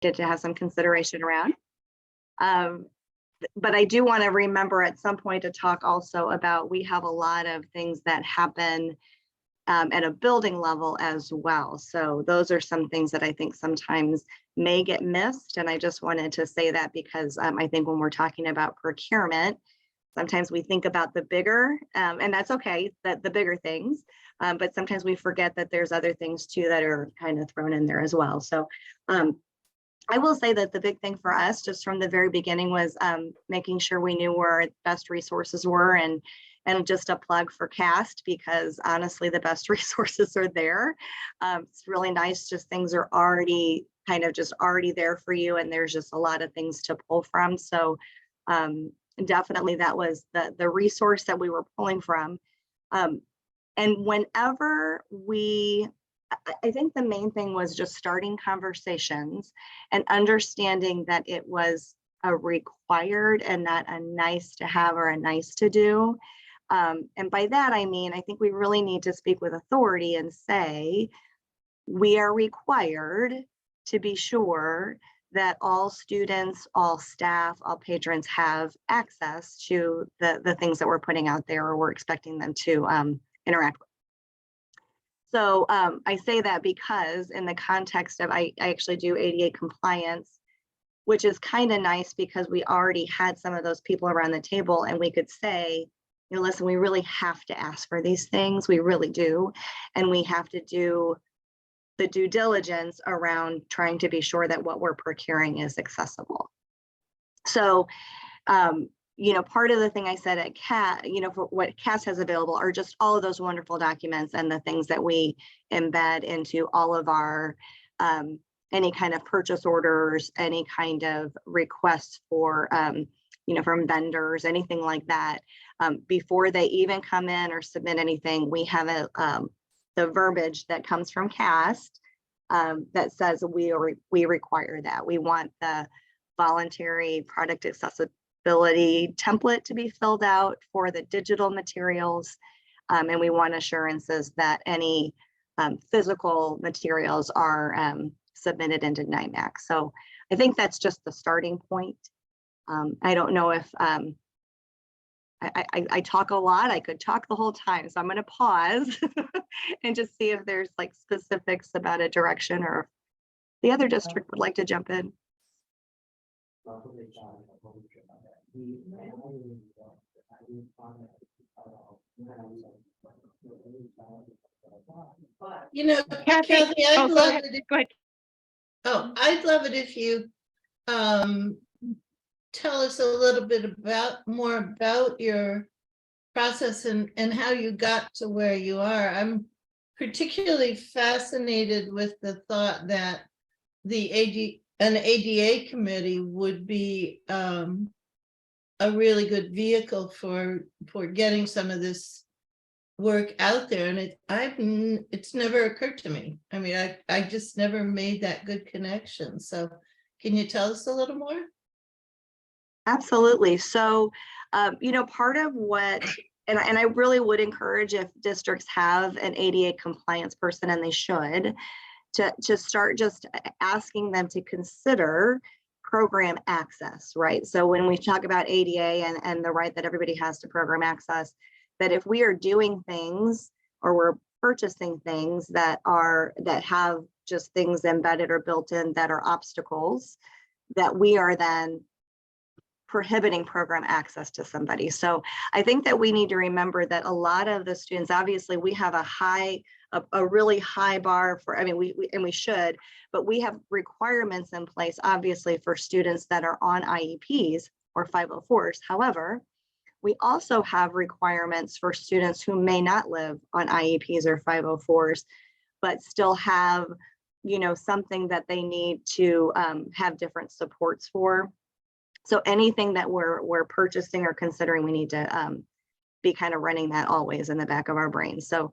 to have some consideration around. But I do want to remember at some point to talk also about, we have a lot of things that happen at a building level as well. So those are some things that I think sometimes may get missed. And I just wanted to say that because I think when we're talking about procurement, sometimes we think about the bigger, and that's okay, that the bigger things, but sometimes we forget that there's other things too that are kind of thrown in there as well. So I will say that the big thing for us just from the very beginning was making sure we knew where our best resources were, and just a plug for CAST, because honestly, the best resources are there. It's really nice, just things are already kind of just already there for you, and there's just a lot of things to pull from. So definitely that was the resource that we were pulling from. And whenever I think the main thing was just starting conversations and understanding that it was a required and not a nice to have or a nice to do. And by that, I mean, I think we really need to speak with authority and say, we are required to be sure that all students, all staff, all patrons have access to the things that we're putting out there or we're expecting them to interact with. So I say that because in the context of, I actually do ADA compliance, which is kind of nice because we already had some of those people around the table, and we could say, you know, listen, we really have to ask for these things. We really do. And we have to do the due diligence around trying to be sure that what we're procuring is accessible. So, you know, part of the thing I said at CAS, you know, for what CAS has available are just all of those wonderful documents and the things that we embed into all of our, any kind of purchase orders, any kind of requests for, you know, from vendors, anything like that. Before they even come in or submit anything, we have the verbiage that comes from CAST that says we require that. We want the voluntary product accessibility template to be filled out for the digital materials. And we want assurances that any physical materials are submitted into NIMAC. So I think that's just the starting point. I don't know if I talk a lot. I could talk the whole time, so I'm going to pause and just see if there's like specifics about a direction, or if the other district would like to jump in. You know, Kathy, I'd love it if, go ahead. oh, I'd love it if you tell us a little bit more about your process and how you got to where you are. I'm particularly fascinated with the thought that an ADA committee would be a really good vehicle for getting some of this work out there, and it's never occurred to me. I mean, I just never made that good connection. So can you tell us a little more? Absolutely. So, you know, part of what, and I really would encourage, if districts have an ADA compliance person, and they should, to start just asking them to consider program access, right? So when we talk about ADA and the right that everybody has to program access, that if we are doing things or we're purchasing things that have just things embedded or built in that are obstacles, that we are then prohibiting program access to somebody. So I think that we need to remember that a lot of the students, obviously we have a really high bar for, I mean, we should, but we have requirements in place, obviously, for students that are on IEPs or 504s. However, we also have requirements for students who may not live on IEPs or 504s, but still have, you know, something that they need to have different supports for. So anything that we're purchasing or considering, we need to be kind of running that always in the back of our brain. So,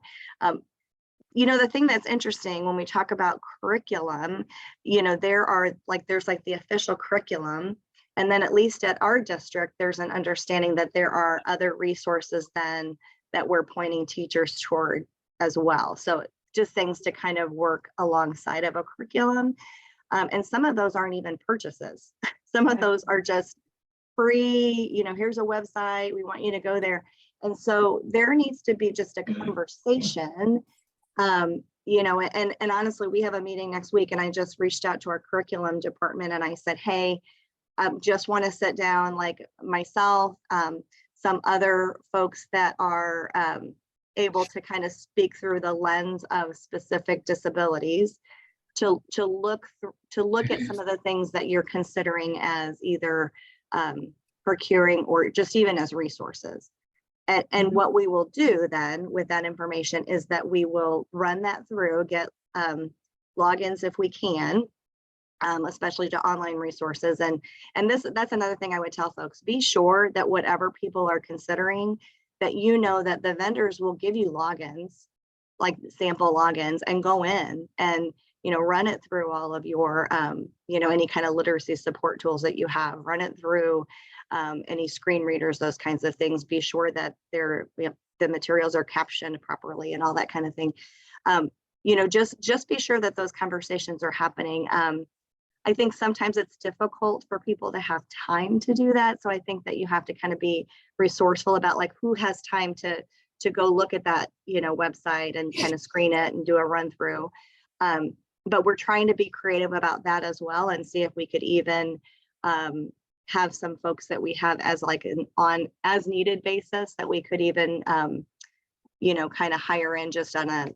you know, the thing that's interesting when we talk about curriculum, you know, there's like the official curriculum, and then at least at our district, there's an understanding that there are other resources then that we're pointing teachers toward as well. So just things to kind of work alongside of a curriculum. And some of those aren't even purchases. Some of those are just free, here's a website, we want you to go there. And so there needs to be just a conversation. And honestly, we have a meeting next week, and I just reached out to our curriculum department and I said, hey, just want to sit down, like myself, some other folks that are able to kind of speak through the lens of specific disabilities to look at some of the things that you're considering as either procuring or just even as resources. And what we will do then with that information is that we will run that through, get logins if we can, especially to online resources. And that's another thing I would tell folks: be sure that whatever people are considering, that that the vendors will give you logins, like sample logins, and go in and run it through all of your any kind of literacy support tools that you have. Run it through any screen readers, those kinds of things. Be sure that the materials are captioned properly and all that kind of thing. Just be sure that those conversations are happening. I think sometimes it's difficult for people to have time to do that. So I think that you have to kind of be resourceful about like who has time to go look at that, website and kind of screen it and do a run through. But we're trying to be creative about that as well, and see if we could even have some folks that we have as like an on as needed basis that we could even, kind of hire in just on a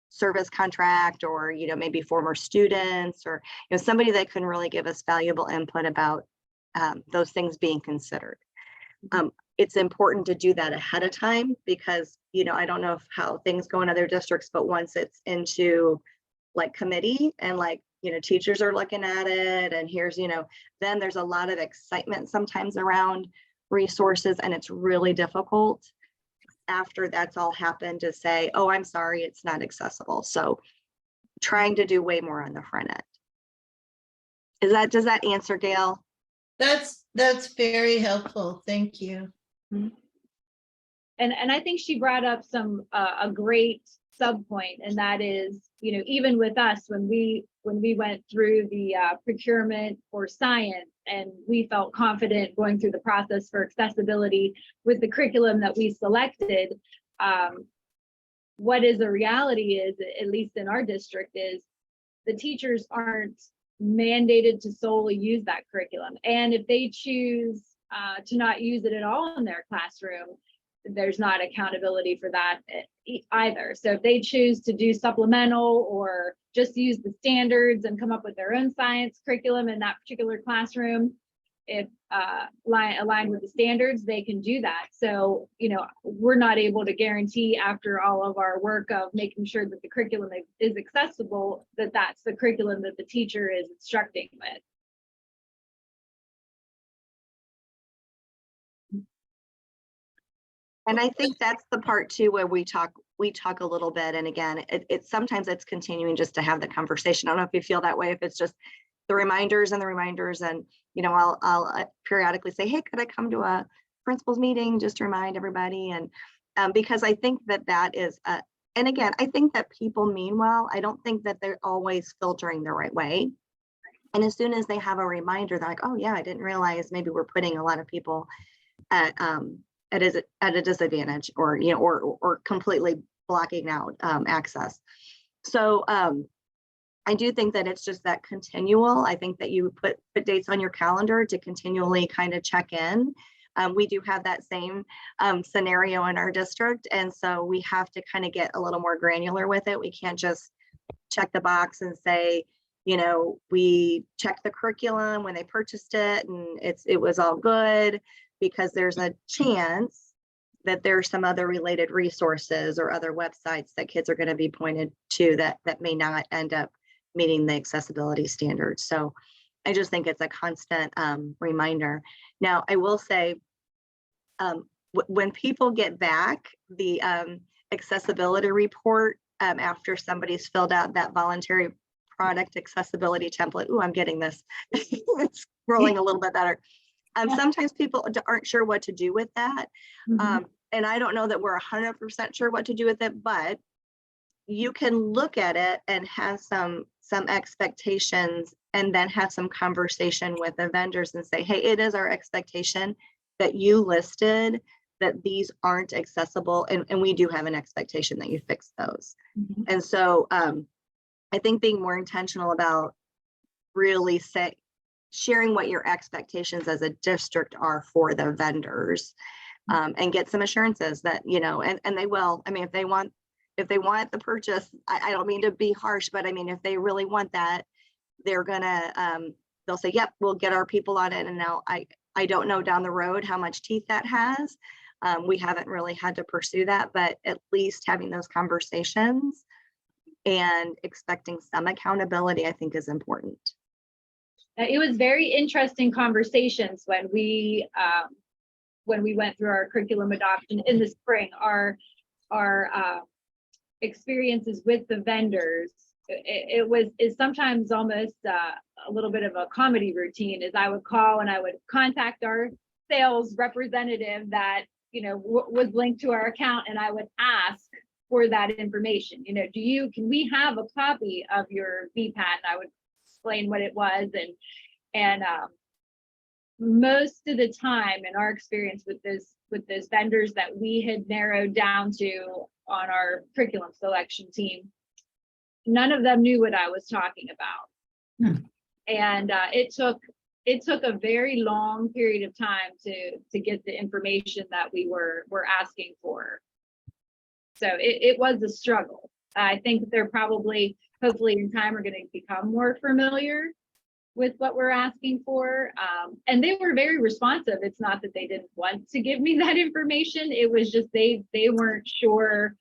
service contract, or maybe former students, or somebody that can really give us valuable input about those things being considered. It's important to do that ahead of time, because I don't know how things go in other districts, but once it's into like committee and like teachers are looking at it, and here's then there's a lot of excitement sometimes around resources, and it's really difficult after that's all happened to say, oh, I'm sorry, it's not accessible. So trying to do way more on the front end. Does that answer, Gail? That's very helpful. Thank you. And I think she brought up a great sub point, and that is, even with us, when we went through the procurement for science, and we felt confident going through the process for accessibility with the curriculum that we selected, what is the reality is, at least in our district, is the teachers aren't mandated to solely use that curriculum. And if they choose to not use it at all in their classroom, there's not accountability for that either. So if they choose to do supplemental or just use the standards and come up with their own science curriculum in that particular classroom, if aligned with the standards, they can do that. So, we're not able to guarantee, after all of our work of making sure that the curriculum is accessible, that that's the curriculum that the teacher is instructing with. And I think that's the part too where we talk a little bit. And again, it's sometimes it's continuing just to have the conversation. I don't know if you feel that way, if it's just the reminders and, I'll periodically say, hey, could I come to a principals meeting just to remind everybody? And because I think that is, and again, I think that people mean well. I don't think that they're always filtering the right way. And as soon as they have a reminder, they're like, oh yeah, I didn't realize maybe we're putting a lot of people at a disadvantage, or or completely blocking out access. So I do think that it's just that continual. I think that you put dates on your calendar to continually kind of check in. We do have that same scenario in our district, and so we have to kind of get a little more granular with it. We can't just check the box and say, we checked the curriculum when they purchased it and it was all good, because there's a chance that there's some other related resources or other websites that kids are going to be pointed to that may not end up meeting the accessibility standards. So I just think it's a constant reminder. Now, I will say, when people get back the accessibility report after somebody's filled out that voluntary product accessibility template, ooh, I'm getting this. It's rolling a little bit better. Sometimes people aren't sure what to do with that. And I don't know that we're 100% sure what to do with it, but you can look at it and have some expectations and then have some conversation with the vendors and say, hey, it is our expectation that you listed that these aren't accessible. And we do have an expectation that you fix those. Mhm. And so I think being more intentional about really sharing what your expectations as a district are for the vendors, and get some assurances that, and they will, I mean, if they want the purchase, I don't mean to be harsh, but I mean, if they really want that, they're gonna, they'll say, yep, we'll get our people on it. And now I don't know down the road how much teeth that has. We haven't really had to pursue that, but at least having those conversations and expecting some accountability, I think, is important. It was very interesting conversations when we went through our curriculum adoption in the spring. Our experiences with the vendors, is sometimes almost a little bit of a comedy routine. Is I would call and I would contact our sales representative that was linked to our account, and I would ask for that information. Can we have a copy of your VPAT? And I would explain what it was, and most of the time in our experience with those vendors that we had narrowed down to on our curriculum selection team, none of them knew what I was talking about. And it took a very long period of time to get the information that we were asking for. So it was a struggle. I think they're probably, hopefully in time, are going to become more familiar with what we're asking for. And they were very responsive. It's not that they didn't want to give me that information. It was just they weren't sure.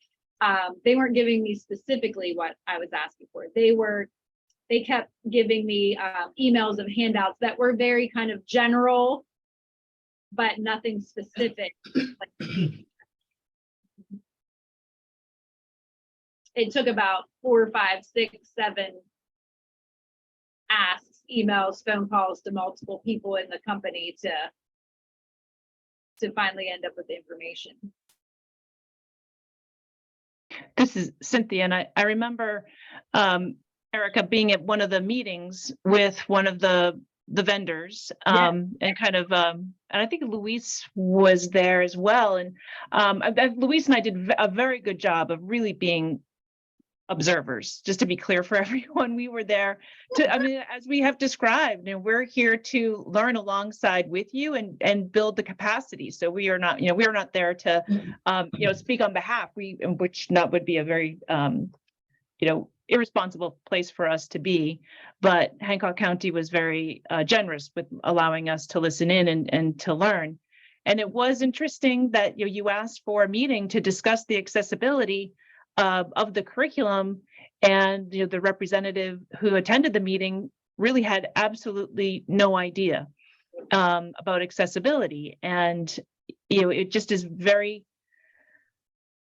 They weren't giving me specifically what I was asking for. They kept giving me emails of handouts that were very kind of general, but nothing specific. It took about 4, 5, 6, 7 asks, emails, phone calls to multiple people in the company to finally end up with the information. This is Cynthia, and I remember Erica being at one of the meetings with one of the vendors, and kind of, and I think Luis was there as well. And Luis and I did a very good job of really being observers. Just to be clear for everyone, we were there to, I mean, as we have described, we're here to learn alongside with you and build the capacity. So we are not, we are not there to, speak on behalf. Which would be a very, irresponsible place for us to be. But Hancock County was very generous with allowing us to listen in and to learn. And it was interesting that you asked for a meeting to discuss the accessibility of the curriculum, and the representative who attended the meeting really had absolutely no idea about accessibility. And it just is very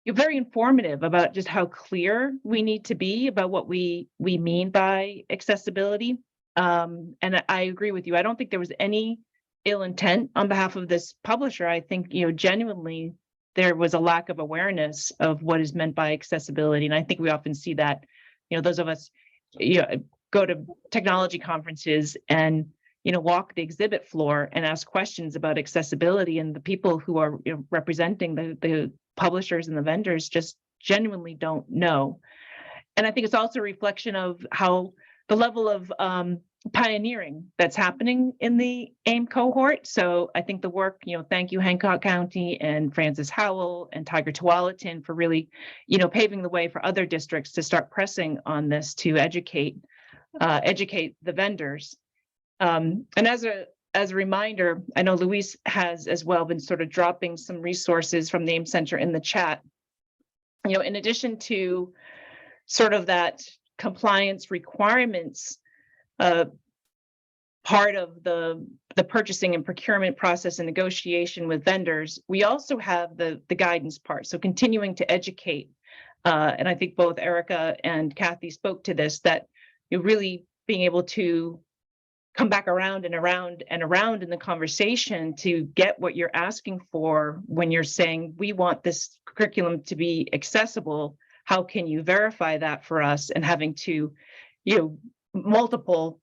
informative about just how clear we need to be about what we mean by accessibility. And I agree with you. I don't think there was any ill intent on behalf of this publisher. I think genuinely there was a lack of awareness of what is meant by accessibility. And I think we often see that, those of us, go to technology conferences and, walk the exhibit floor and ask questions about accessibility, and the people who are representing the publishers and the vendors just genuinely don't know. And I think it's also a reflection of how the level of pioneering that's happening in the AIM cohort. So I think the work, thank you Hancock County and Francis Howell and Tiger Tualatin for really, paving the way for other districts to start pressing on this to educate the vendors. And as a reminder, I know Luis has as well been sort of dropping some resources from the AIM Center in the chat. In addition to sort of that compliance requirements part of the purchasing and procurement process and negotiation with vendors, we also have the guidance part. So continuing to educate, and I think both Erica and Kathy spoke to this, that you're really being able to come back around and around and around in the conversation to get what you're asking for when you're saying, we want this curriculum to be accessible. How can you verify that for us? And having to, multiple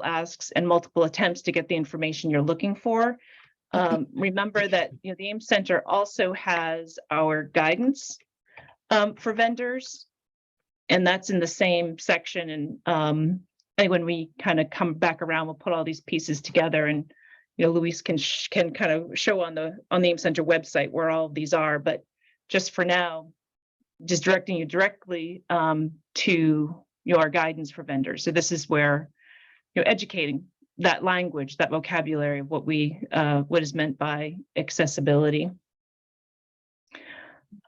asks and multiple attempts to get the information you're looking for. Remember that the AIM Center also has our guidance for vendors, and that's in the same section. And I think when we kind of come back around, we'll put all these pieces together, and Luis can kind of show on the AIM Center website where all of these are. But just for now, just directing you directly to your guidance for vendors. So this is where educating that language, that vocabulary of what is meant by accessibility.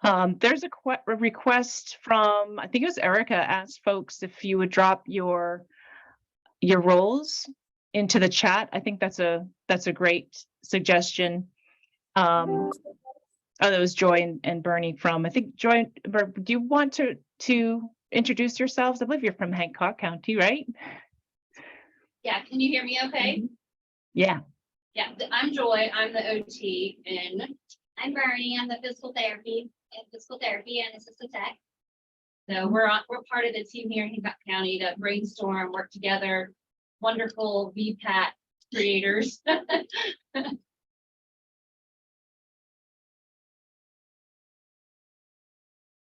There's a request from, I think it was Erica, asked folks if you would drop your roles into the chat. I think that's a great suggestion. Oh, that was Joy and Bernie from, I think, Joy, do you want to introduce yourselves? I believe you're from Hancock County, right? Yeah, can you hear me okay? Yeah. Yeah, I'm Joy, I'm the OT, and I'm Bernie, I'm the physical therapy and assistant tech. So we're part of the team here in Hancock County to brainstorm, work together, wonderful VPAT creators.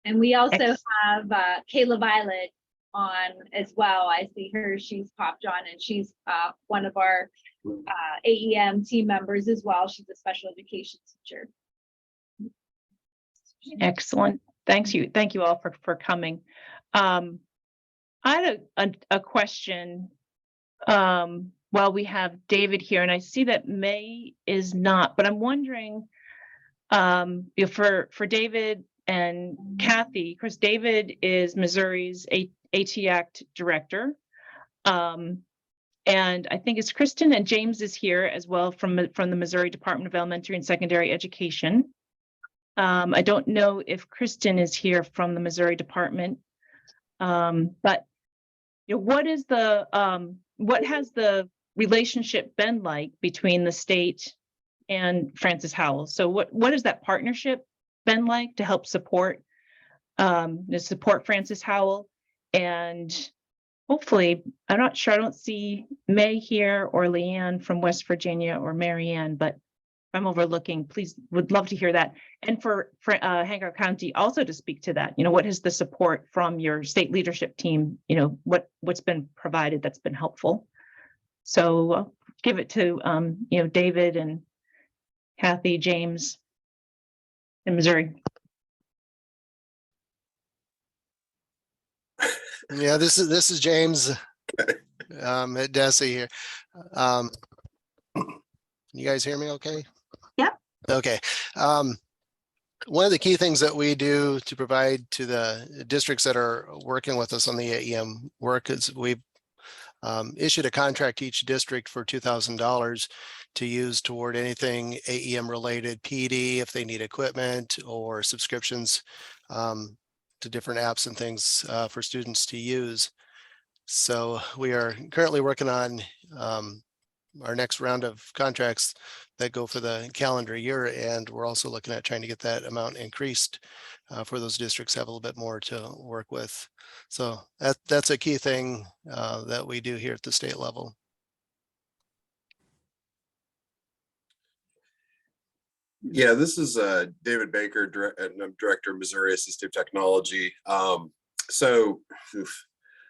And we also have Kayla Violet on as well. I see her, she's popped on, and she's one of our AEM team members as well. She's a special education teacher. Excellent. Thank you all for coming. I had a question while we have David here, and I see that May is not, but I'm wondering for David and Kathy, of course, David is Missouri's AT Act director. And I think it's Kristen, and James is here as well from the Missouri Department of Elementary and Secondary Education. I don't know if Kristen is here from the Missouri Department, but what has the relationship been like between the state and Francis Howell? So what has that partnership been like to help support Francis Howell? And hopefully, I'm not sure, I don't see May here or Leanne from West Virginia or Marianne, but if I'm overlooking, please, would love to hear that. And for Hancock County also to speak to that, what is the support from your state leadership team? What's been provided that's been helpful? So I'll give it to David and Kathy, James in Missouri. Yeah, this is James at DESE here. You guys hear me okay? Yep. Okay. One of the key things that we do to provide to the districts that are working with us on the AEM work is we've issued a contract to each district for $2,000 to use toward anything AEM related, PD if they need equipment or subscriptions to different apps and things for students to use. So we are currently working on our next round of contracts that go for the calendar year, and we're also looking at trying to get that amount increased for those districts have a little bit more to work with. So that's a key thing that we do here at the state level. Yeah, this is David Baker, Director of Missouri Assistive Technology.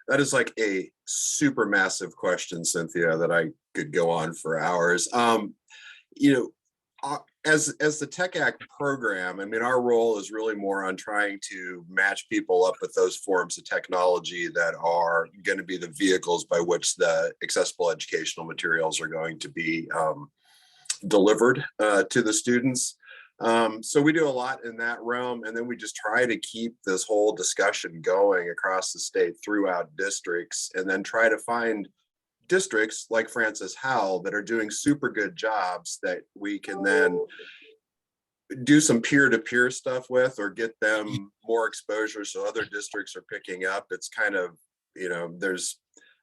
That is like a super massive question, Cynthia, that I could go on for hours. As the Tech Act program, I mean, our role is really more on trying to match people up with those forms of technology that are going to be the vehicles by which the accessible educational materials are going to be delivered to the students. So we do a lot in that realm, and then we just try to keep this whole discussion going across the state throughout districts, and then try to find districts like Francis Howell that are doing super good jobs that we can then do some peer-to-peer stuff with, or get them more exposure so other districts are picking up. It's kind of,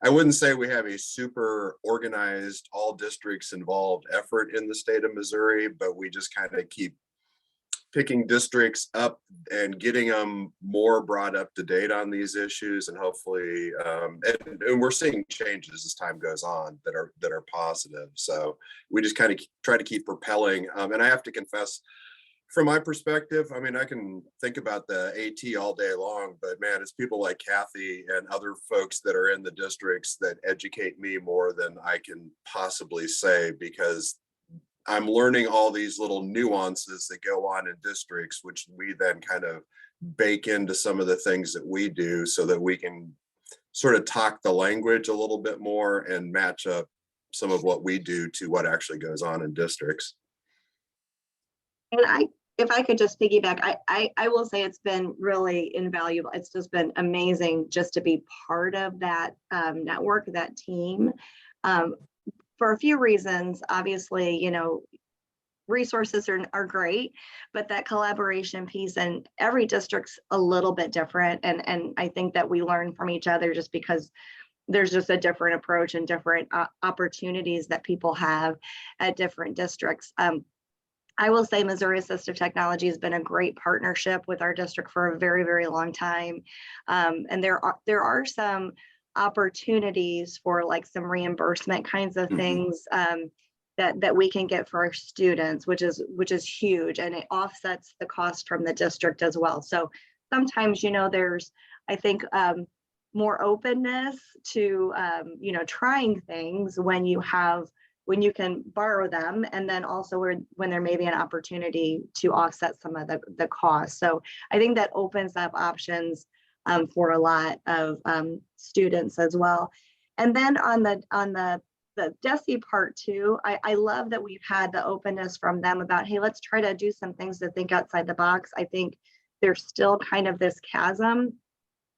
I wouldn't say we have a super organized, all districts involved effort in the state of Missouri, but we just kind of keep picking districts up and getting them more brought up to date on these issues, and hopefully, and we're seeing changes as time goes on that are positive. So we just kind of try to keep propelling. And I have to confess, from my perspective, I mean, I can think about the AT all day long, but man, it's people like Kathy and other folks that are in the districts that educate me more than I can possibly say, because I'm learning all these little nuances that go on in districts, which we then kind of bake into some of the things that we do so that we can sort of talk the language a little bit more and match up some of what we do to what actually goes on in districts. And if I could just piggyback, I will say it's been really invaluable. It's just been amazing just to be part of that network, that team. For a few reasons. Obviously, you know, resources are great, but that collaboration piece, and every district's a little bit different. And I think that we learn from each other just because there's just a different approach and different opportunities that people have at different districts. I will say Missouri Assistive Technology has been a great partnership with our district for a very, very long time. And there are some opportunities for like some reimbursement kinds of things that we can get for our students, which is huge, and it offsets the cost from the district as well. So sometimes, you know, there's, I think, more openness to you know, trying things when you can borrow them, and then also when there may be an opportunity to offset some of the cost. So I think that opens up options for a lot of students as well. And then on the DESE part too, I love that we've had the openness from them about, hey, let's try to do some things to think outside the box. I think there's still kind of this chasm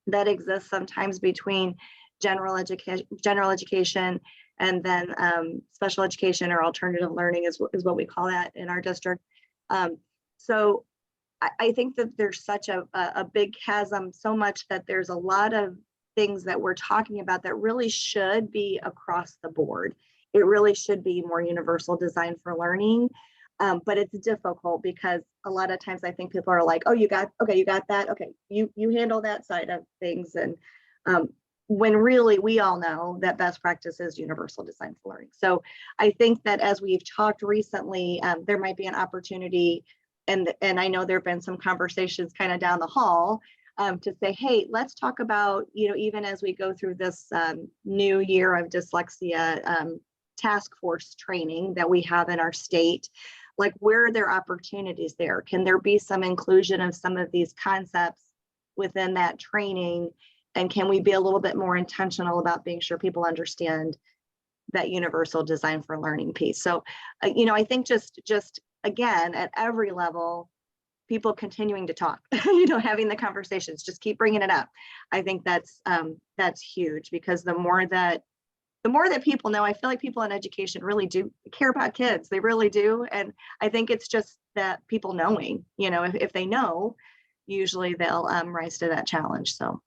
that exists sometimes between general education and then special education, or alternative learning is what we call that in our district. So I think that there's such a big chasm, so much that there's a lot of things that we're talking about that really should be across the board. It really should be more universal design for learning. But it's difficult because a lot of times I think people are like, oh, you got that. Okay, you handle that side of things. And when really we all know that best practice is universal design for learning. So I think that as we've talked recently, there might be an opportunity, and I know there have been some conversations kind of down the hall to say, hey, let's talk about, you know, even as we go through this new year of dyslexia task force training that we have in our state, like, where are there opportunities there? Can there be some inclusion of some of these concepts within that training? And can we be a little bit more intentional about being sure people understand that universal design for learning piece? So, you know, I think just again, at every level, people continuing to talk, you know, having the conversations, just keep bringing it up. I think that's huge, because the more that people know, I feel like people in education really do care about kids. They really do. And I think it's just that people knowing, you know, if they know, usually they'll rise to that challenge. So.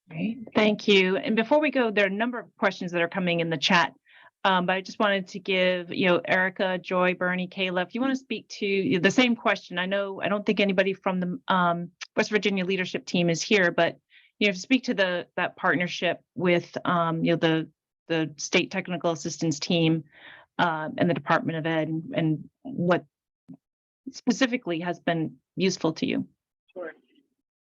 Great, thank you. And before we go, there are a number of questions that are coming in the chat. But I just wanted to give, you know, Erica, Joy, Bernie, Kayla, if you want to speak to the same question. I don't think anybody from the West Virginia leadership team is here, but, you know, to speak to that partnership with, you know, the state technical assistance team and the Department of Ed, and what specifically has been useful to you. Sure.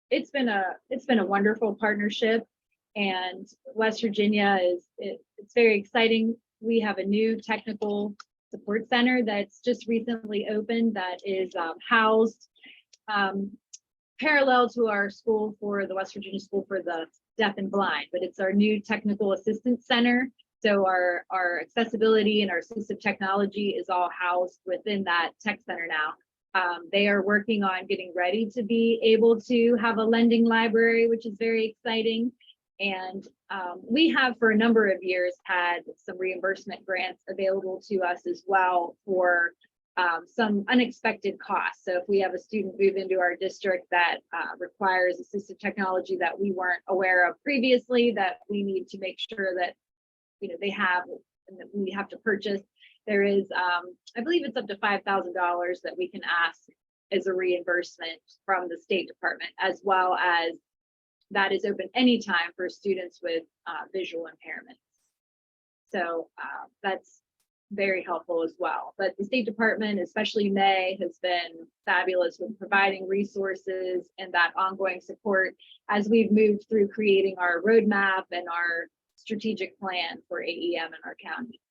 It's been a wonderful partnership, and West Virginia it's very exciting. We have a new technical support center that's just recently opened that is housed parallel to our school for the West Virginia School for the Deaf and Blind, but it's our new technical assistance center. So our accessibility and our assistive technology is all housed within that tech center now. They are working on getting ready to be able to have a lending library, which is very exciting. And we have for a number of years had some reimbursement grants available to us as well for some unexpected costs. So if we have a student move into our district that requires assistive technology that we weren't aware of previously, that we need to make sure that, you know, they have, and that we have to purchase, there is, I believe it's up to $5,000 that we can ask as a reimbursement from the State Department, as well as that is open anytime for students with visual impairments. So that's very helpful as well. But the State Department, especially May, has been fabulous with providing resources and that ongoing support as we've moved through creating our roadmap and our strategic plan for AEM in our county.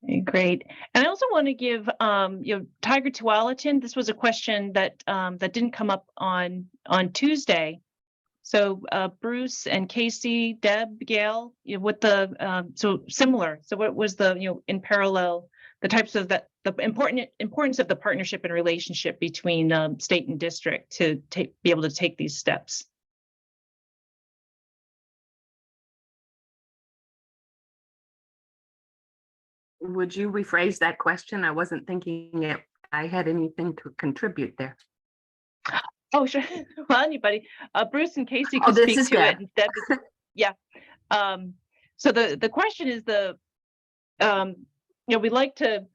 Okay, great. And I also want to give Tiger Tualatin. This was a question that that didn't come up on Tuesday. So Bruce and Casey, Deb, Gail, with the so similar. So what was the in parallel the types of the importance of the partnership and relationship between state and district to be able to take these steps. Would you rephrase that question? I wasn't thinking if I had anything to contribute there. Oh, sure. Well, anybody. Bruce and Casey Oh, could this speak is to Deb. it. And Deb is, yeah. So the question is we like to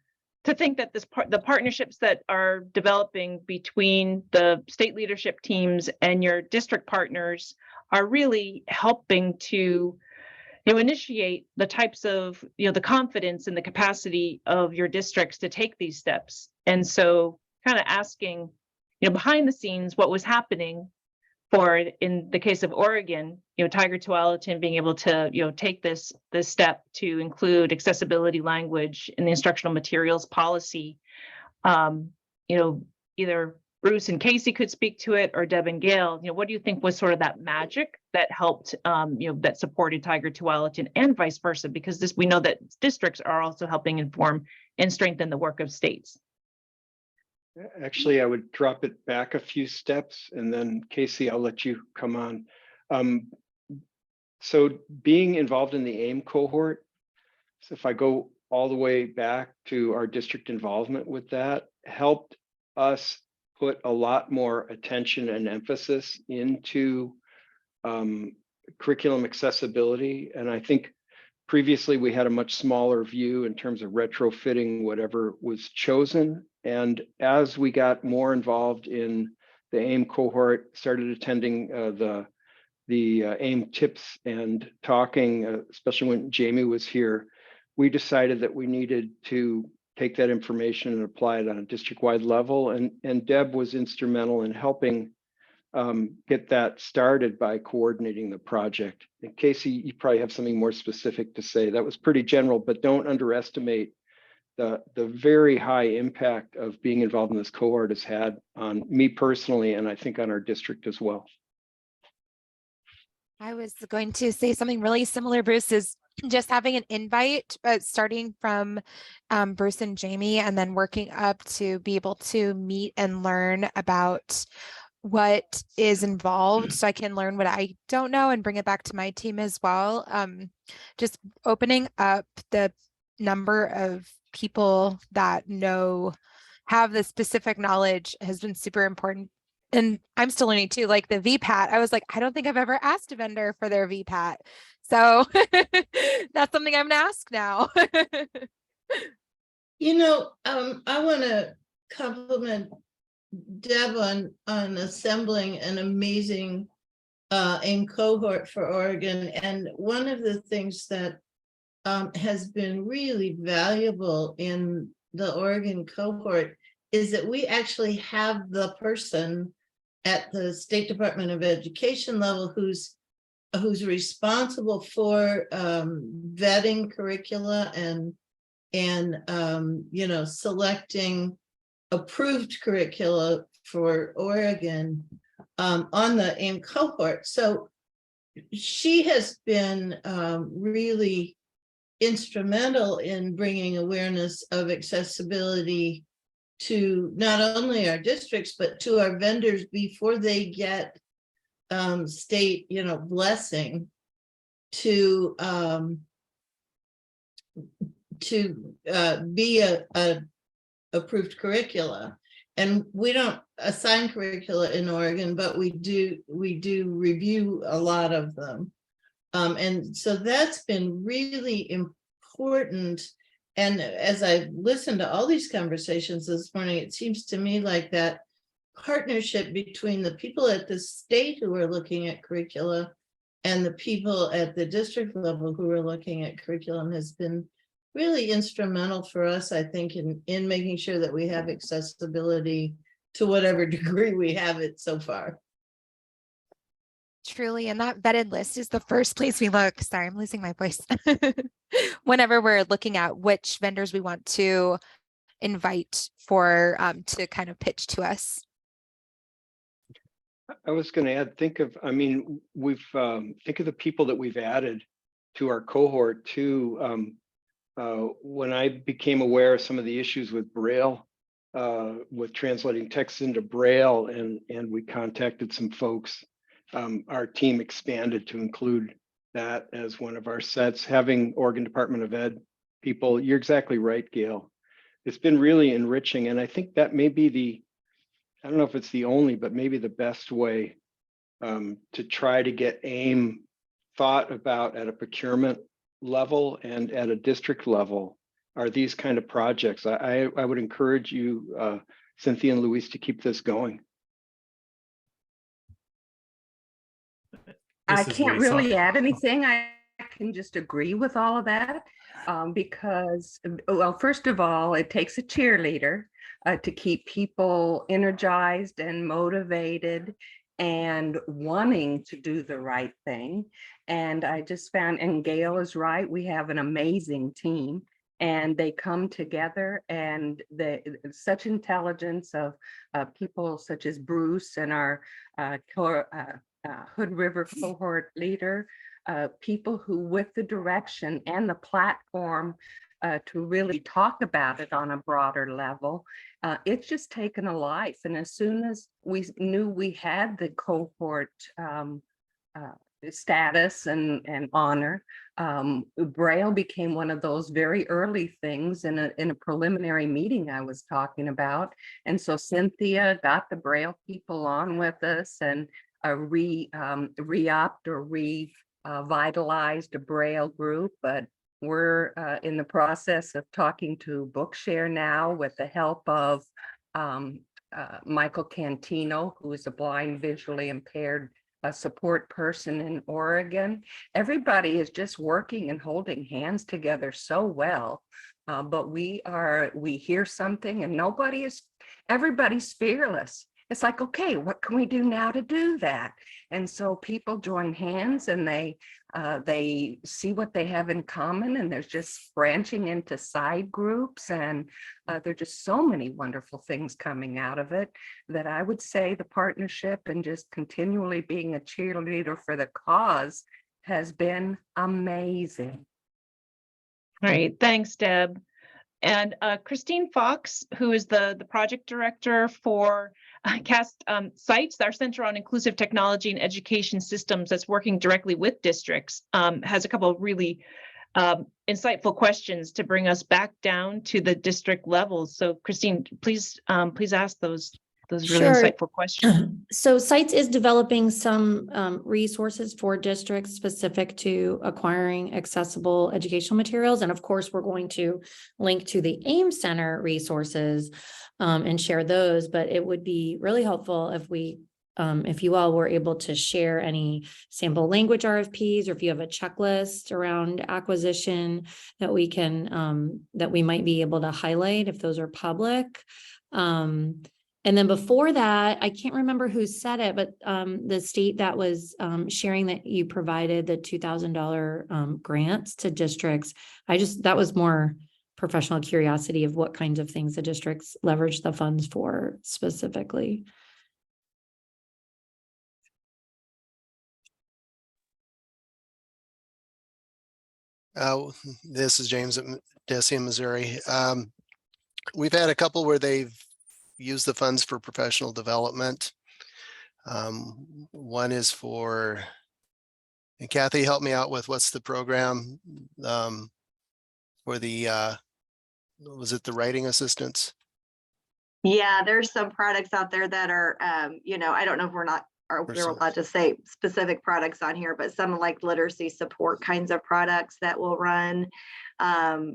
think that the partnerships that are developing between the state leadership teams and your district partners are really helping to initiate the types of, the confidence and the capacity of your districts to take these steps. And so kind of asking, behind the scenes, what was happening for, in the case of Oregon, Tiger Tualatin being able to, take this step to include accessibility language in the instructional materials policy. Either Bruce and Casey could speak to it, or Deb and Gail. What do you think was sort of that magic that helped, that supported Tiger Tualatin, and vice versa? Because we know that districts are also helping inform and strengthen the work of states. Actually, I would drop it back a few steps, and then Casey, I'll let you come on. So being involved in the AIM cohort, so if I go all the way back to our district involvement with that, helped us put a lot more attention and emphasis into curriculum accessibility. And I think previously we had a much smaller view in terms of retrofitting whatever was chosen. And as we got more involved in the AIM cohort, started attending the AIM tips and talking, especially when Jamie was here, we decided that we needed to take that information and apply it on a district-wide level. And Deb was instrumental in helping get that started by coordinating the project. And Casey, you probably have something more specific to say. That was pretty general, but don't underestimate the very high impact of being involved in this cohort has had on me personally, and I think on our district as well. I was going to say something really similar, Bruce, is just having an invite, starting from Bruce and Jamie, and then working up to be able to meet and learn about what is involved, so I can learn what I don't know and bring it back to my team as well. Just opening up the number of people that have the specific knowledge has been super important. And I'm still learning too, like the VPAT. I was like, I don't think I've ever asked a vendor for their VPAT. So that's something I'm gonna ask now. I want to compliment Deb on assembling an amazing AIM cohort for Oregon. And one of the things that has been really valuable in the Oregon cohort is that we actually have the person at the State Department of Education level who's responsible for vetting curricula and selecting approved curricula for Oregon on the AIM cohort. So she has been really instrumental in bringing awareness of accessibility to not only our districts, but to our vendors before they get state, blessing to be a approved curricula. And we don't assign curricula in Oregon, but we do review a lot of them. And so that's been really important. And as I listened to all these conversations this morning, it seems to me like that partnership between the people at the state who are looking at curricula and the people at the district level who are looking at curriculum has been really instrumental for us, I think, in making sure that we have accessibility to whatever degree we have it so far. Truly, and that vetted list is the first place we look. Sorry, I'm losing my voice. Whenever we're looking at which vendors we want to invite for to kind of pitch to us. I was going to add, think of the people that we've added to our cohort too. When I became aware of some of the issues with Braille, with translating text into Braille, and we contacted some folks, our team expanded to include that as one of our sets. Having Oregon Department of Ed people, you're exactly right, Gail. It's been really enriching, and I think that may be I don't know if it's the only, but maybe the best way to try to get AIM thought about at a procurement level and at a district level are these kind of projects. I would encourage you, Cynthia and Luis, to keep this going. I can't really add anything. I can just agree with all of that because, well, first of all, it takes a cheerleader to keep people energized and motivated and wanting to do the right thing. And I just found, and Gail is right, we have an amazing team and they come together, and such intelligence of people such as Bruce and our Hood River cohort leader, people who with the direction and the platform to really talk about it on a broader level, it's just taken a life. And as soon as we knew we had the cohort status and honor, Braille became one of those very early things in a preliminary meeting I was talking about. And so Cynthia got the Braille people on with us and re-opt or revitalized a Braille group, but we're in the process of talking to Bookshare now with the help of Michael Cantino, who is a blind, visually impaired support person in Oregon. Everybody is just working and holding hands together so well. But we hear something and everybody's fearless. It's like, okay, what can we do now to do that? And so people join hands and they see what they have in common, and there's just branching into side groups, and there are just so many wonderful things coming out of it that I would say the partnership and just continually being a cheerleader for the cause has been amazing. All right, thanks, Deb. And Christine Fox, who is the project director for CAST Sites, our Center on Inclusive Technology and Education Systems that's working directly with districts, has a couple of really insightful questions to bring us back down to the district levels. So Christine, please ask those really insightful questions. So Sites is developing some resources for districts specific to acquiring accessible educational materials. And of course, we're going to link to the AIM Center resources and share those, but it would be really helpful if you all were able to share any sample language RFPs, or if you have a checklist around acquisition that we might be able to highlight if those are public. And then before that, I can't remember who said it, but the state that was sharing that you provided the $2,000 grants to districts. That was more professional curiosity of what kinds of things the districts leverage the funds for specifically. This is James at Decium, Missouri. We've had a couple where they've used the funds for professional development. One is for, and Kathy, help me out with what's the program for the, was it the writing assistants? Yeah, there's some products out there that are, I don't know if we're not are, we're Personal. allowed to say specific products on here, but some like literacy support kinds of products that will run,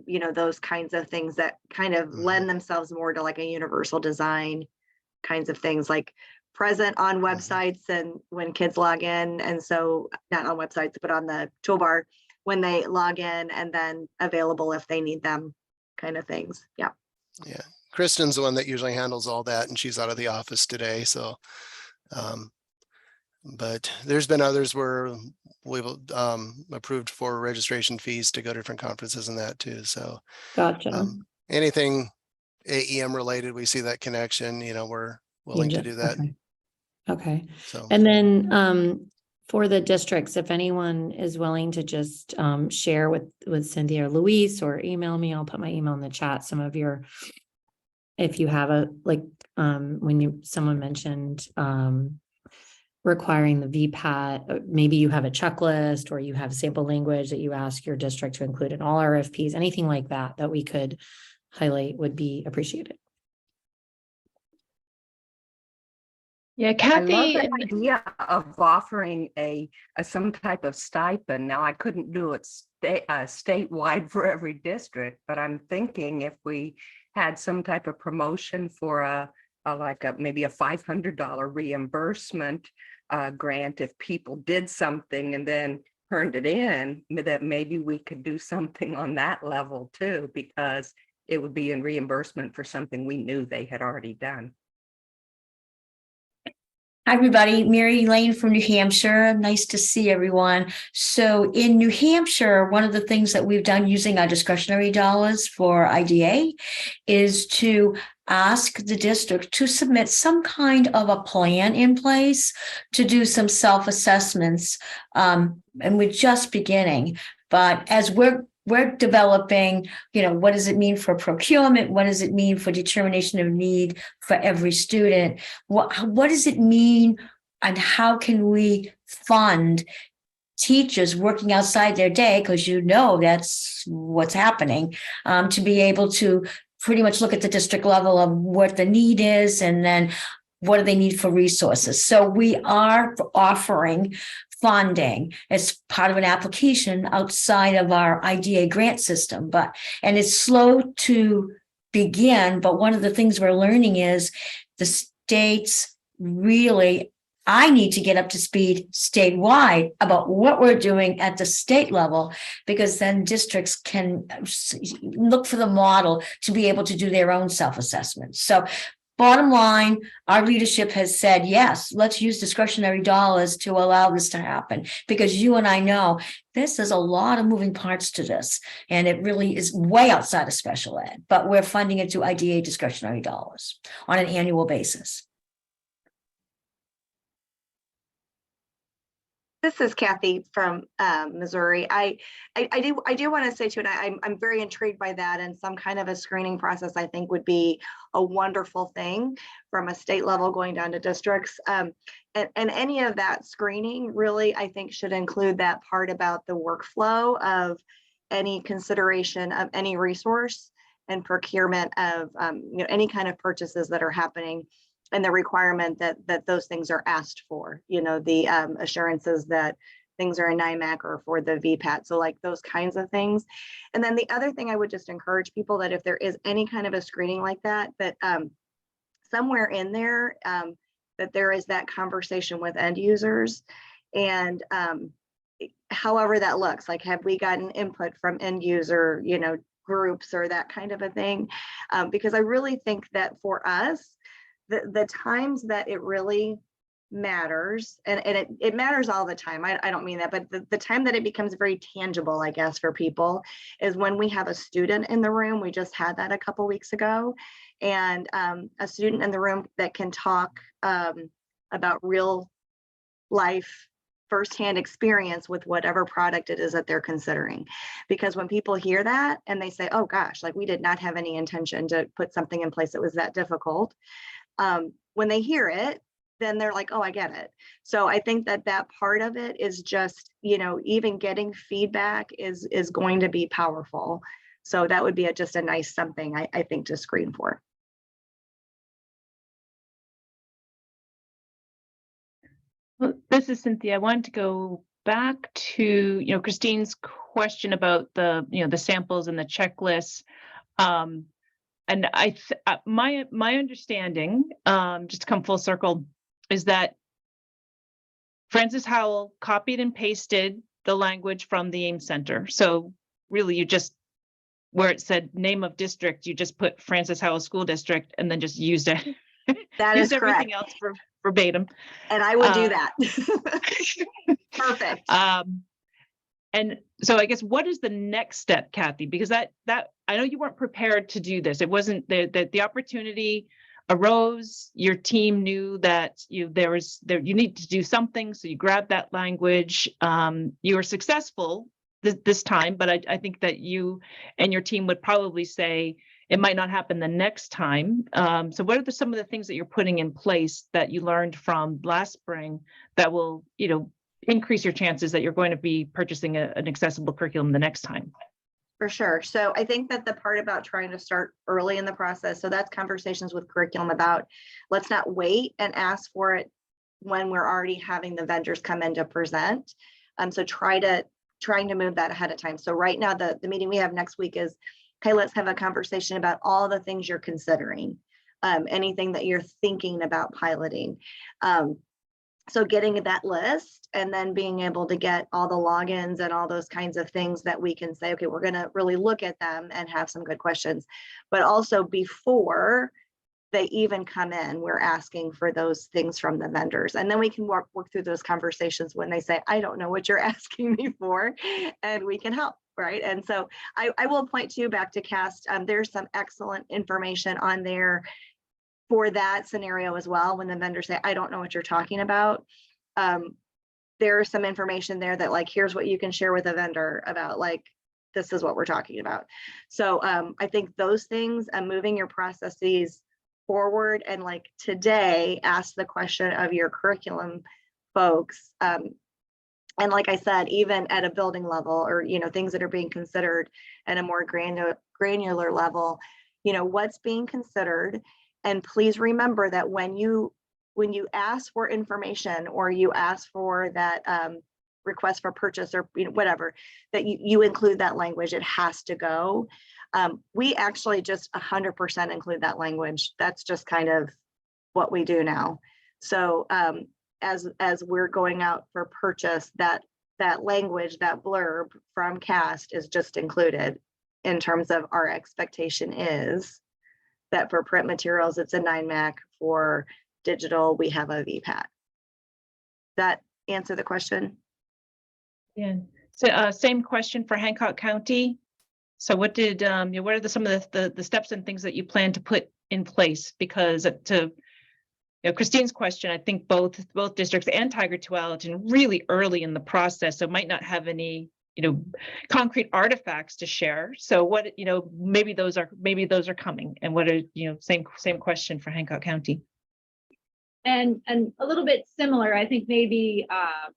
you know, those kinds of things that kind of lend themselves more to like a universal design kinds of things, like present on websites and when kids log in. And so not on websites, but on the toolbar when they log in, and then available if they need them, kind of things. Yeah. Yeah. Kristen's the one that usually handles all that, and she's out of the office today. So, but there's been others where we've approved for registration fees to go to different conferences and that too. So Gotcha. anything AEM related, we see that connection, you know, we're willing to do that. Okay. Okay. So, And then for the districts, if anyone is willing to just share with Cynthia or Luis, or email me, I'll put my email in the chat. Some of your, if you have a, like, when someone mentioned requiring the VPAT, maybe you have a checklist or you have sample language that you ask your district to include in all RFPs, anything like that, that we could highlight would be appreciated. Yeah, I Kathy. love the idea of offering a some type of stipend. Now, I couldn't do it statewide for every district, but I'm thinking if we had some type of promotion for maybe a $500 reimbursement grant if people did something and then turned it in, that maybe we could do something on that level too, because it would be in reimbursement for something we knew they had already done. Hi, everybody. Mary Lane from New Hampshire. Nice to see everyone. So in New Hampshire, one of the things that we've done using our discretionary dollars for IDA is to ask the district to submit some kind of a plan in place to do some self-assessments. And we're just beginning, but as we're developing, you know, what does it mean for procurement? What does it mean for determination of need for every student? What does it mean, and how can we fund teachers working outside their day, because you know that's what's happening, to be able to pretty much look at the district level of what the need is, and then what do they need for resources. So we are offering funding as part of an application outside of our IDA grant system, and it's slow to begin, but one of the things we're learning is the states really, I need to get up to speed statewide about what we're doing at the state level, because then districts can look for the model to be able to do their own self-assessment. So bottom line, our leadership has said, yes, let's use discretionary dollars to allow this to happen, because you and I know there's a lot of moving parts to this, and it really is way outside of special ed, but we're funding it through IDA discretionary dollars on an annual basis. This is Kathy from Missouri. I do want to say too, and I'm very intrigued by that, and some kind of a screening process I think would be a wonderful thing from a state level going down to districts. And any of that screening really, I think, should include that part about the workflow of any consideration of any resource and procurement of you know, any kind of purchases that are happening, and the requirement that those things are asked for, you know, the assurances that things are in NIMAC or for the VPAT. So like those kinds of things. And then the other thing I would just encourage people that if there is any kind of a screening like that, that somewhere in there, that there is that conversation with end users. And however that looks, like, have we gotten input from end user, you know, groups or that kind of a thing? Because I really think that for us, the times that it really matters, and it matters all the time. I don't mean that, but the time that it becomes very tangible, I guess, for people is when we have a student in the room. We just had that a couple weeks ago, and a student in the room that can talk about real life firsthand experience with whatever product it is that they're considering. Because when people hear that and they say, oh gosh, like we did not have any intention to put something in place that was that difficult. When they hear it, then they're like, oh, I get it. So I think that that part of it is just, you know, even getting feedback is going to be powerful. So that would be just a nice something, I think, to screen for. Well, this is Cynthia. I wanted to go back to, Christine's question about the samples and the checklists. And my understanding, just to come full circle, is that Francis Howell copied and pasted the language from the AIM Center. So really, you just, where it said name of district, you just put Francis Howell School District and then just used it. That is used everything correct. else verbatim. And I would do Uh, that. Perfect. And so I guess what is the next step, Kathy? Because that I know you weren't prepared to do this. It wasn't the opportunity arose. Your team knew that you need to do something, so you grabbed that language. You were successful this time, but I think that you and your team would probably say it might not happen the next time. So what are some of the things that you're putting in place that you learned from last spring that will, increase your chances that you're going to be purchasing an accessible curriculum the next time? For sure. So I think that the part about trying to start early in the process, so that's conversations with curriculum about, let's not wait and ask for it when we're already having the vendors come in to present. So trying to move that ahead of time. So right now, the meeting we have next week is, okay, let's have a conversation about all the things you're considering, anything that you're thinking about piloting. So getting that list and then being able to get all the logins and all those kinds of things that we can say, okay, we're going to really look at them and have some good questions. But also before they even come in, we're asking for those things from the vendors. And then we can work through those conversations when they say, I don't know what you're asking me for, and we can help. Right. And so I will point to back to CAST. There's some excellent information on there for that scenario as well. When the vendors say, I don't know what you're talking about, there's some information there that like, here's what you can share with a vendor about, like, this is what we're talking about. So I think those things and moving your processes forward, and like today, ask the question of your curriculum folks. And like I said, even at a building level, or, things that are being considered at a more granular level, what's being considered. And please remember that when you ask for information, or you ask for that request for purchase, or whatever, that you include that language. It has to go. We actually just 100% include that language. That's just kind of what we do now. So as we're going out for purchase, that language, that blurb from CAST is just included, in terms of our expectation is that for print materials, it's a 9 MAC. For digital, we have a VPAT. That answer the question? Yeah. So same question for Hancock County. So what did, what are some of the steps and things that you plan to put in place? Because to Christine's question, I think both districts and Tiger Tualatin really early in the process, so might not have any concrete artifacts to share. So what, maybe those are coming. And what are, same question for Hancock County. And a little bit similar, I think maybe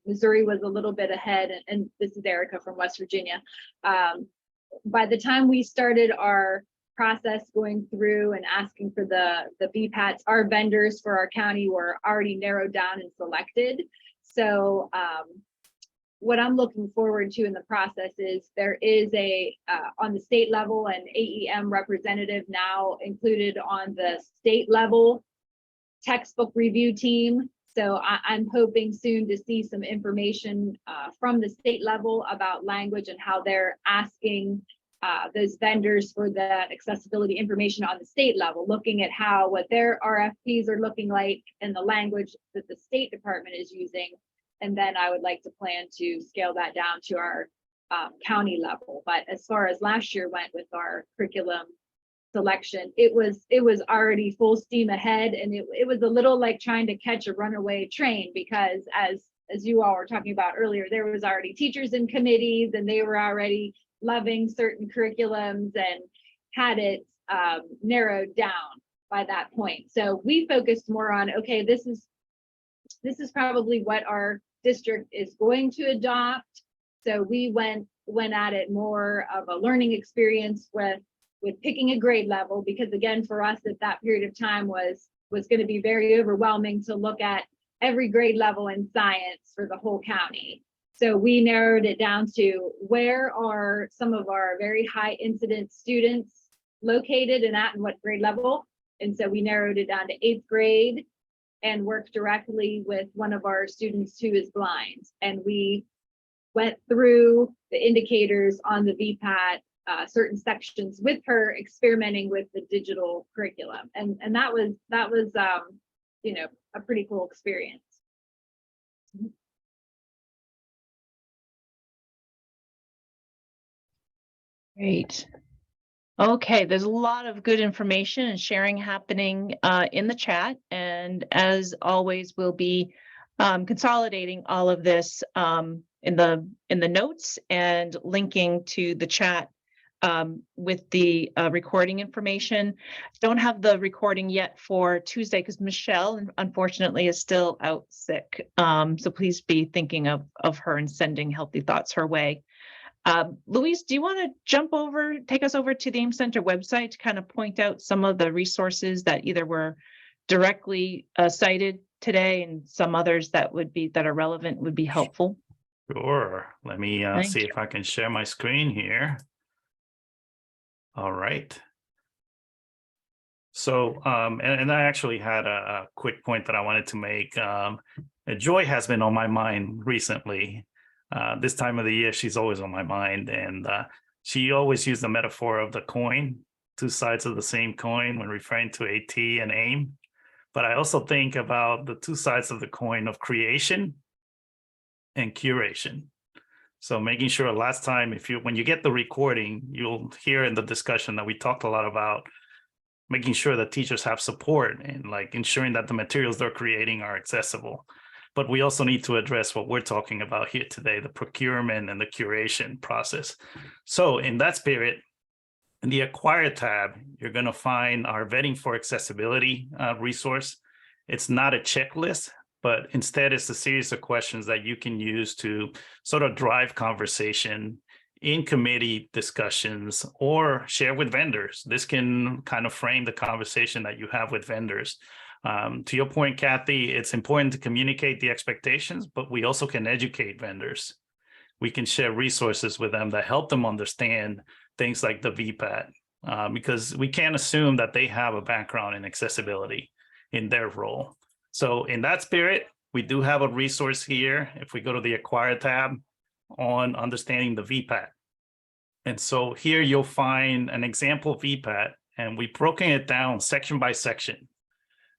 Missouri was a little bit ahead, and this is Erica from West Virginia. By the time we started our process going through and asking for the VPATs, our vendors for our county were already narrowed down and selected. So what I'm looking forward to in the process is there is a on the state level an AEM representative now included on the state level textbook review team. So I'm hoping soon to see some information from the state level about language and how they're asking those vendors for that accessibility information on the state level, looking at what their RFPs are looking like and the language that the State Department is using. And then I would like to plan to scale that down to our county level. But as far as last year went with our curriculum selection, it was already full steam ahead, and it was a little like trying to catch a runaway train, because as you all were talking about earlier, there was already teachers in committees, and they were already loving certain curriculums and had it narrowed down by that point. So we focused more on, okay, this is probably what our district is going to adopt. So we went at it more of a learning experience with picking a grade level, because again, for us at that period of time was going to be very overwhelming to look at every grade level in science for the whole county. So we narrowed it down to where are some of our very high incidence students located and at and what grade level. And so we narrowed it down to 8th grade and worked directly with one of our students who is blind. And we went through the indicators on the VPAT, certain sections with her, experimenting with the digital curriculum. And that was you know, a pretty cool experience. Great. Okay, there's a lot of good information and sharing happening in the chat. And as always, we'll be consolidating all of this in the notes and linking to the chat with the recording information. Don't have the recording yet for Tuesday because Michelle, unfortunately, is still out sick. So please be thinking of her and sending healthy thoughts her way. Louise, do you want to take us over to the AIM Center website to kind of point out some of the resources that either were directly cited today and some others that are relevant would be helpful? Sure. Let me see if I can share my screen here. All right. So, and I actually had a quick point that I wanted to make. Joy has been on my mind recently. This time of the year, she's always on my mind. And she always used the metaphor of the coin, two sides of the same coin when referring to AT and AIM. But I also think about the two sides of the coin of creation and curation. So making sure last time, when you get the recording, you'll hear in the discussion that we talked a lot about making sure that teachers have support and like ensuring that the materials they're creating are accessible. But we also need to address what we're talking about here today, the procurement and the curation process. So in that spirit, in the Acquire tab, you're going to find our Vetting for Accessibility resource. It's not a checklist, but instead it's a series of questions that you can use to sort of drive conversation in committee discussions or share with vendors. This can kind of frame the conversation that you have with vendors. To your point, Kathy, it's important to communicate the expectations, but we also can educate vendors. We can share resources with them that help them understand things like the VPAT, because we can't assume that they have a background in accessibility in their role. So in that spirit, we do have a resource here. If we go to the Acquire tab on understanding the VPAT. And so here you'll find an example VPAT, and we've broken it down section by section.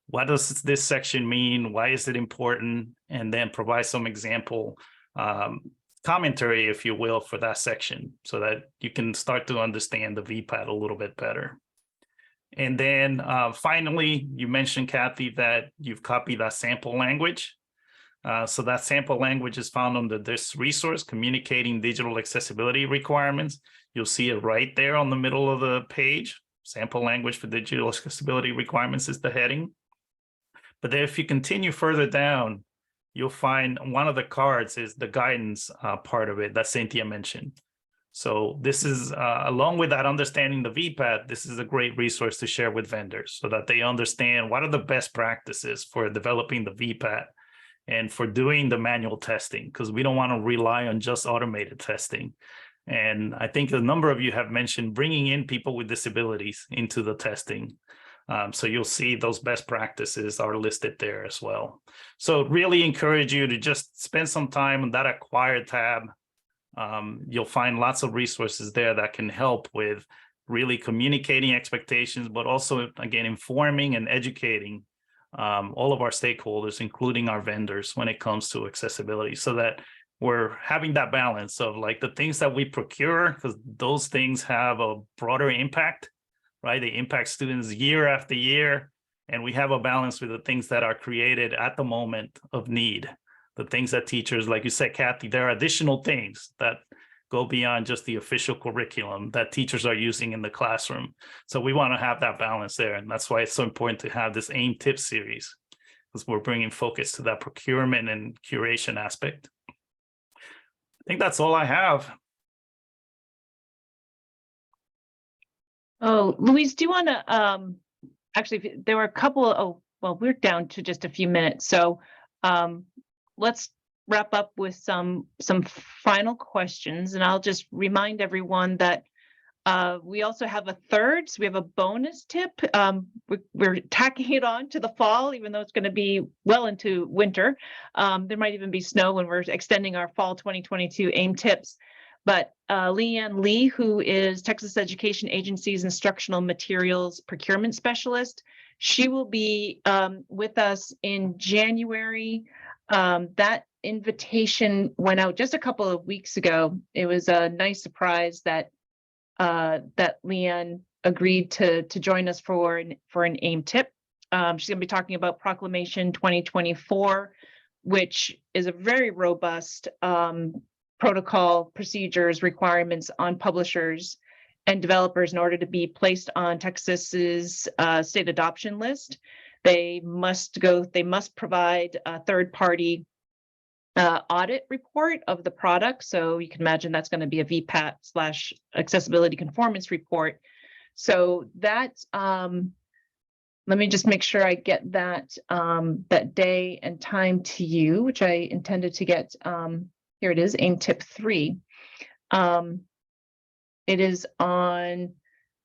What does this section mean? Why is it important? And then provide some example commentary, if you will, for that section so that you can start to understand the VPAT a little bit better. And then finally, you mentioned, Kathy, that you've copied that sample language. So that sample language is found under this resource, Communicating Digital Accessibility Requirements. You'll see it right there on the middle of the page. Sample language for digital accessibility requirements is the heading. But then if you continue further down, you'll find one of the cards is the guidance part of it that Cynthia mentioned. So this is, along with that understanding the VPAT, this is a great resource to share with vendors so that they understand what are the best practices for developing the VPAT and for doing the manual testing, because we don't want to rely on just automated testing. And I think a number of you have mentioned bringing in people with disabilities into the testing. So you'll see those best practices are listed there as well. So really encourage you to just spend some time on that Acquire tab. You'll find lots of resources there that can help with really communicating expectations, but also, again, informing and educating all of our stakeholders, including our vendors, when it comes to accessibility, so that we're having that balance of like the things that we procure, because those things have a broader impact, right? They impact students year after year, and we have a balance with the things that are created at the moment of need. The things that teachers, like you said, Kathy, there are additional things that go beyond just the official curriculum that teachers are using in the classroom. So we want to have that balance there. And that's why it's so important to have this AIM Tips series, because we're bringing focus to that procurement and curation aspect. I think that's all I have. Oh, Louise, do you want to, actually, there were a couple, well, we're down to just a few minutes. So let's wrap up with some final questions, and I'll just remind everyone that we also have a third, so we have a bonus tip. We're tacking it on to the fall, even though it's going to be well into winter. There might even be snow when we're extending our fall 2022 AIM tips. But Leanne Lee, who is Texas Education Agency's Instructional Materials Procurement Specialist, she will be with us in January. That invitation went out just a couple of weeks ago. It was a nice surprise that Leanne agreed to join us for an AIM tip. She's going to be talking about Proclamation 2024, which is a very robust protocol, procedures, requirements on publishers and developers in order to be placed on Texas's state adoption list. They must provide a third-party audit report of the product. So you can imagine that's going to be a VPAT / accessibility conformance report. So that, let me just make sure I get that that day and time to you, which I intended to get. Here it is, AIM tip 3. It is on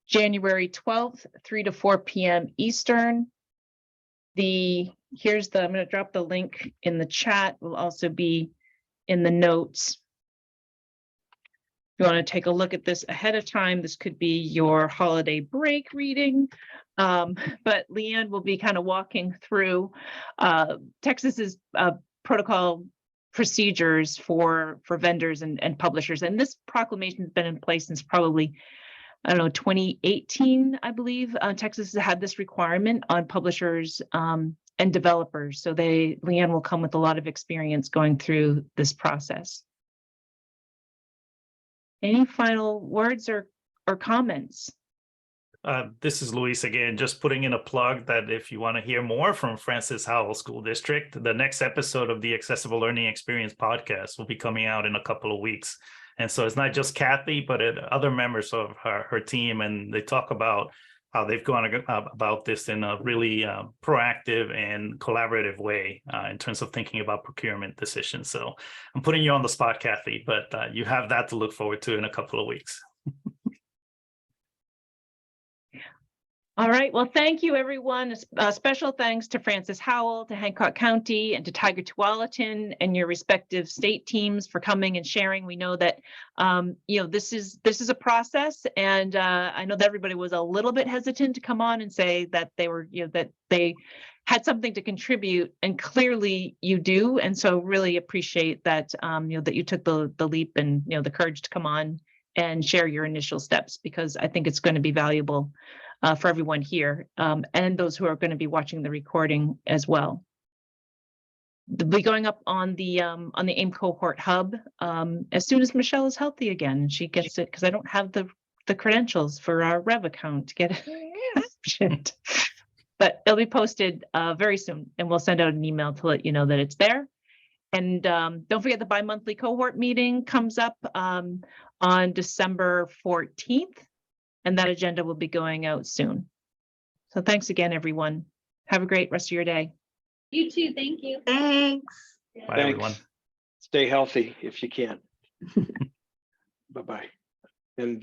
January 12th, 3 to 4 p.m. Eastern. I'm going to drop the link in the chat. Will also be in the notes. If you want to take a look at this ahead of time, this could be your holiday break reading. But Leanne will be kind of walking through Texas's protocol procedures for vendors and publishers. And this proclamation has been in place since probably, I don't know, 2018, I believe. Texas has had this requirement on publishers and developers. So Leanne will come with a lot of experience going through this process. Any final words or comments? This is Luis again, just putting in a plug that if you want to hear more from Francis Howell School District, the next episode of the Accessible Learning Experience podcast will be coming out in a couple of weeks. And so it's not just Kathy, but other members of her team, and they talk about how they've gone about this in a really proactive and collaborative way in terms of thinking about procurement decisions. So I'm putting you on the spot, Kathy, but you have that to look forward to in a couple of weeks. All right. Well, thank you, everyone. Special thanks to Francis Howell, to Hancock County, and to Tiger Tualatin and your respective state teams for coming and sharing. We know that this is a process, and I know that everybody was a little bit hesitant to come on and say that they were that they had something to contribute, and clearly you do. And so really appreciate that that you took the leap and the courage to come on and share your initial steps, because I think it's going to be valuable for everyone here and those who are going to be watching the recording as well. They'll be going up on the AIM cohort hub as soon as Michelle is healthy again and she gets it, because I don't have the credentials for our Rev account to get it. But it'll be posted very soon, and we'll send out an email to let you know that it's there. And don't forget the bi-monthly cohort meeting comes up on December 14th. And that agenda will be going out soon. So thanks again, everyone. Have a great rest of your day. You too. Thank you. Thanks. Bye, everyone. Stay healthy if you can. Bye-bye. And